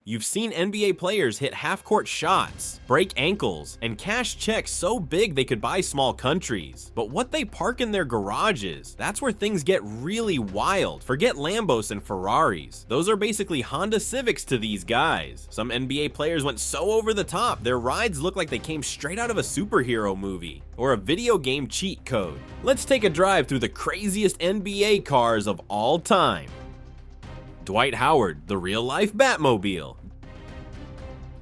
You've seen NBA players hit half-court shots, break ankles, and cash checks so big they could buy small countries. But what they park in their garages, that's where things get really wild. Forget Lambos and Ferraris. Those are basically Honda Civics to these guys. Some NBA players went so over the top, their rides look like they came straight out of a superhero movie or a video game cheat code. Let's take a drive through the craziest NBA cars of all time. Dwight Howard, the real-life Batmobile.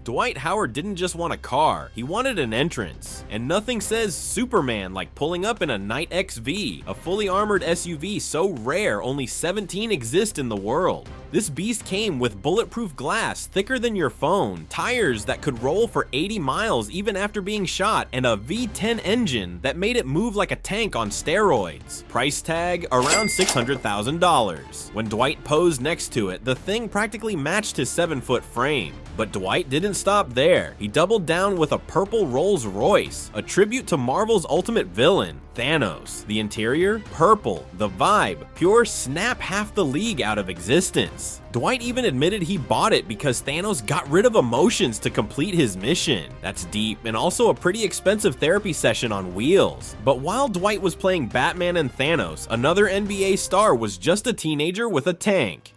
Dwight Howard didn't just want a car, he wanted an entrance. And nothing says Superman like pulling up in a Knight XV, a fully armored SUV so rare only 17 exist in the world. This beast came with bulletproof glass thicker than your phone, tires that could roll for 80 miles even after being shot, and a V10 engine that made it move like a tank on steroids. Price tag around $600,000. When Dwight posed next to it, the thing practically matched his 7-foot frame. But Dwight didn't stop there. He doubled down with a purple Rolls Royce, a tribute to Marvel's ultimate villain, Thanos. The interior, purple. The vibe, pure snap half the league out of existence. Dwight even admitted he bought it because Thanos got rid of emotions to complete his mission. That's deep and also a pretty expensive therapy session on wheels. But while Dwight was playing Batman and Thanos, another NBA star was just a teenager with a tank.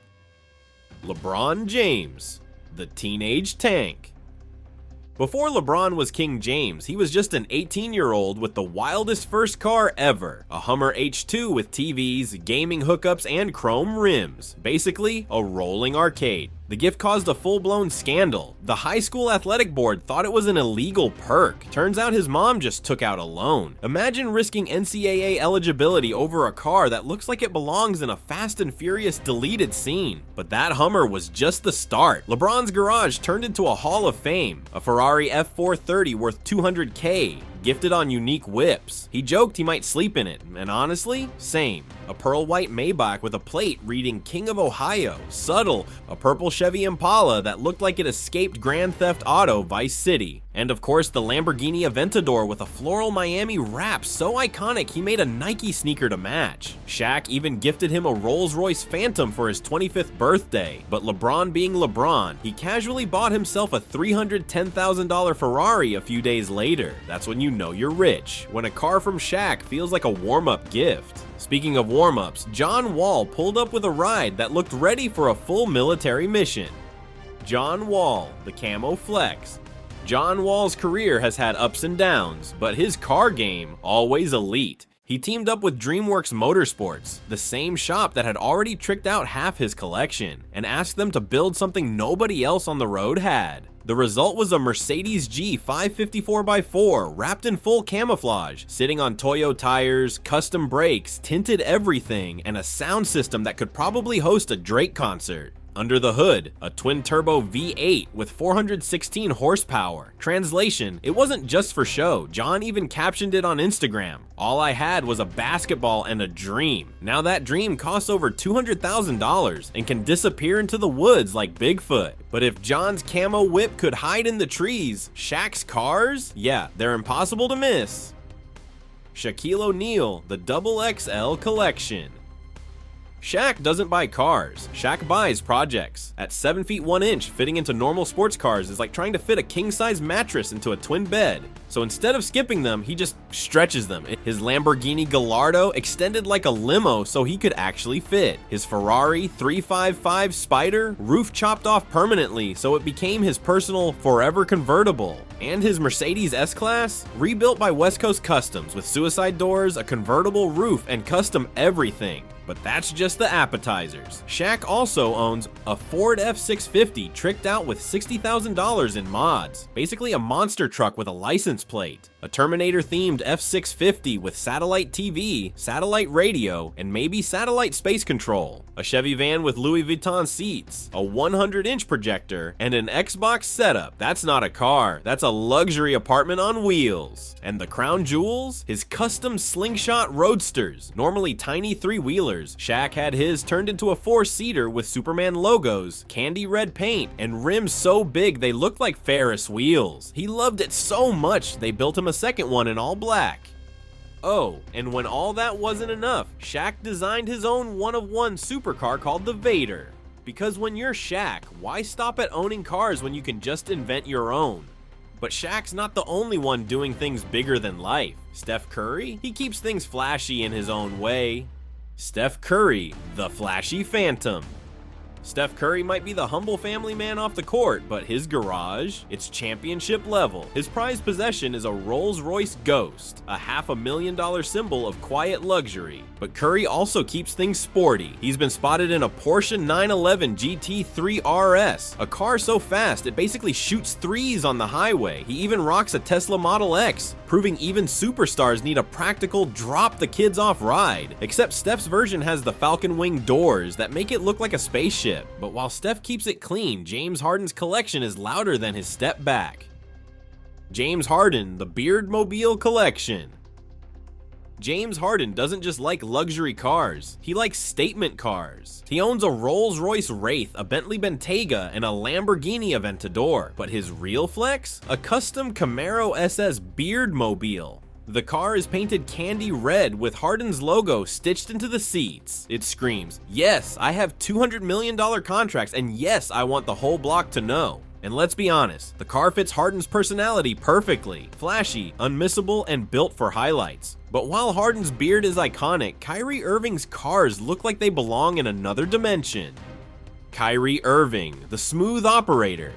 LeBron James, the Teenage Tank. Before LeBron was King James, he was just an 18-year-old with the wildest first car ever, a Hummer H2 with TVs, gaming hookups, and chrome rims. Basically, a rolling arcade. The gift caused a full-blown scandal. The high school athletic board thought it was an illegal perk. Turns out his mom just took out a loan. Imagine risking NCAA eligibility over a car that looks like it belongs in a Fast and Furious deleted scene. But that Hummer was just the start. LeBron's garage turned into a Hall of Fame. A Ferrari F430 worth $200K. Gifted on unique whips. He joked he might sleep in it, and honestly, same. A pearl white Maybach with a plate reading King of Ohio. Subtle, a purple Chevy Impala that looked like it escaped Grand Theft Auto Vice City. And of course the Lamborghini Aventador with a floral Miami wrap so iconic he made a Nike sneaker to match. Shaq even gifted him a Rolls-Royce Phantom for his 25th birthday. But LeBron being LeBron, he casually bought himself a $310,000 Ferrari a few days later. That's when you know you're rich, when a car from Shaq feels like a warm-up gift. Speaking of warm-ups, John Wall pulled up with a ride that looked ready for a full military mission. John Wall, the Camo Flex. John Wall's career has had ups and downs, but his car game, always elite. He teamed up with DreamWorks Motorsports, the same shop that had already tricked out half his collection, and asked them to build something nobody else on the road had. The result was a Mercedes G 554x4 wrapped in full camouflage, sitting on Toyo tires, custom brakes, tinted everything, and a sound system that could probably host a Drake concert. Under the hood, a twin-turbo V8 with 416 horsepower. Translation, it wasn't just for show. John even captioned it on Instagram. All I had was a basketball and a dream. Now that dream costs over $200,000 and can disappear into the woods like Bigfoot. But if John's camo whip could hide in the trees, Shaq's cars? Yeah, they're impossible to miss. Shaquille O'Neal, the XXL Collection. Shaq doesn't buy cars, Shaq buys projects. At 7 feet 1 inch, fitting into normal sports cars is like trying to fit a king-size mattress into a twin bed. So instead of skipping them, he just stretches them. His Lamborghini Gallardo extended like a limo so he could actually fit. His Ferrari 355 Spider roof chopped off permanently so it became his personal forever convertible. And his Mercedes S-Class, rebuilt by West Coast Customs with suicide doors, a convertible roof, and custom everything. But that's just the appetizers. Shaq also owns a Ford F650 tricked out with $60,000 in mods. Basically a monster truck with a license plate. A Terminator-themed F650 with satellite TV, satellite radio, and maybe satellite space control. A Chevy van with Louis Vuitton seats, a 100-inch projector, and an Xbox setup. That's not a car, that's a luxury apartment on wheels. And the crown jewels? His custom slingshot roadsters, normally tiny three-wheelers. Shaq had his turned into a 4-seater with Superman logos, candy red paint, and rims so big they looked like Ferris wheels. He loved it so much they built him a second one in all black. Oh, and when all that wasn't enough, Shaq designed his own one-of-one supercar called the Vader. Because when you're Shaq, why stop at owning cars when you can just invent your own? But Shaq's not the only one doing things bigger than life. Steph Curry? He keeps things flashy in his own way. Steph Curry, the flashy phantom. Steph Curry might be the humble family man off the court, but his garage, it's championship level. His prized possession is a Rolls-Royce Ghost, a $500,000 symbol of quiet luxury. But Curry also keeps things sporty. He's been spotted in a Porsche 911 GT3 RS, a car so fast it basically shoots threes on the highway. He even rocks a Tesla Model X, proving even superstars need a practical drop-the-kids-off ride. Except Steph's version has the Falcon Wing doors that make it look like a spaceship. But while Steph keeps it clean, James Harden's collection is louder than his step back. James Harden, the Beardmobile Collection. James Harden doesn't just like luxury cars, he likes statement cars. He owns a Rolls-Royce Wraith, a Bentley Bentayga, and a Lamborghini Aventador. But his real flex? A custom Camaro SS Beardmobile. The car is painted candy red with Harden's logo stitched into the seats. It screams, "Yes, I have $200 million contracts, and yes, I want the whole block to know." And let's be honest, the car fits Harden's personality perfectly. Flashy, unmissable, and built for highlights. But while Harden's beard is iconic, Kyrie Irving's cars look like they belong in another dimension. Kyrie Irving, the smooth operator.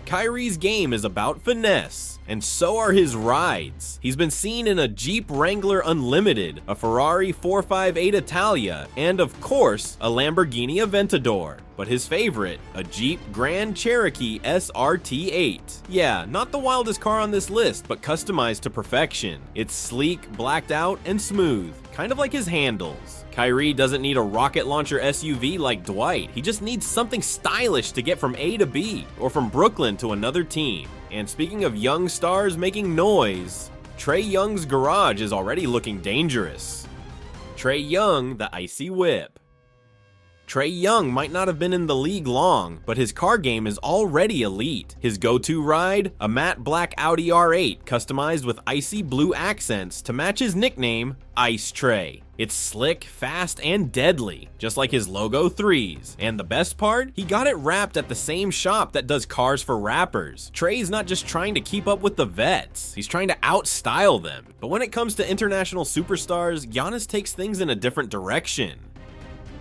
Kyrie's game is about finesse, and so are his rides. He's been seen in a Jeep Wrangler Unlimited, a Ferrari 458 Italia, and of course, a Lamborghini Aventador. But his favorite, a Jeep Grand Cherokee SRT8. Yeah, not the wildest car on this list, but customized to perfection. It's sleek, blacked out, and smooth, kind of like his handles. Kyrie doesn't need a rocket launcher SUV like Dwight. He just needs something stylish to get from A to B, or from Brooklyn to another team. And speaking of young stars making noise, Trae Young's garage is already looking dangerous. Trae Young, the icy whip. Trae Young might not have been in the league long, but his car game is already elite. His go-to ride? A matte black Audi R8 customized with icy blue accents to match his nickname, Ice Trae. It's slick, fast, and deadly, just like his logo 3s. And the best part? He got it wrapped at the same shop that does cars for rappers. Trae's not just trying to keep up with the vets, he's trying to outstyle them. But when it comes to international superstars, Giannis takes things in a different direction.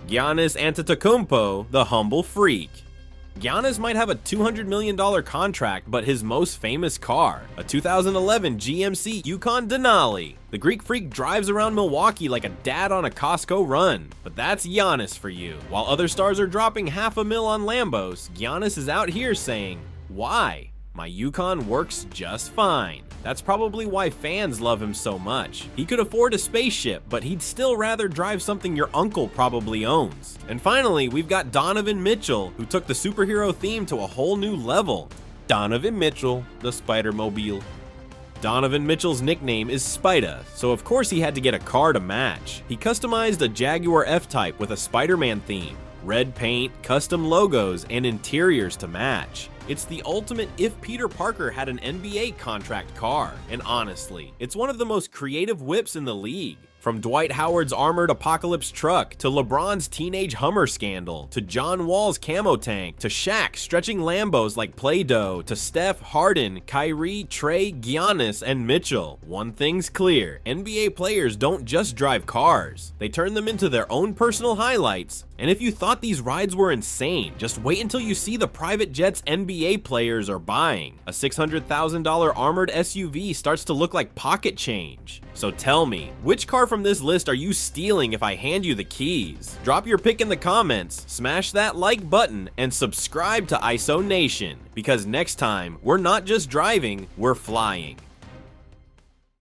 Giannis Antetokounmpo, the humble freak. Giannis might have a $200 million contract, but his most famous car, a 2011 GMC Yukon Denali. The Greek freak drives around Milwaukee like a dad on a Costco run. But that's Giannis for you. While other stars are dropping $500,000 on Lambos, Giannis is out here saying, "Why? My Yukon works just fine." That's probably why fans love him so much. He could afford a spaceship, but he'd still rather drive something your uncle probably owns. And finally, we've got Donovan Mitchell, who took the superhero theme to a whole new level. Donovan Mitchell, the Spider-Mobile. Donovan Mitchell's nickname is Spida, so of course he had to get a car to match. He customized a Jaguar F-Type with a Spider-Man theme, red paint, custom logos, and interiors to match. It's the ultimate if Peter Parker had an NBA contract car, and honestly, it's one of the most creative whips in the league. From Dwight Howard's armored apocalypse truck, to LeBron's teenage Hummer scandal, to John Wall's camo tank, to Shaq stretching Lambos like Play-Doh, to Steph, Harden, Kyrie, Trae, Giannis, and Mitchell. One thing's clear, NBA players don't just drive cars, they turn them into their own personal highlights. And if you thought these rides were insane, just wait until you see the private jets NBA players are buying. A $600,000 armored SUV starts to look like pocket change. So tell me, which car from this list are you stealing if I hand you the keys? Drop your pick in the comments, smash that like button, and subscribe to ISO Nation, because next time, we're not just driving, we're flying.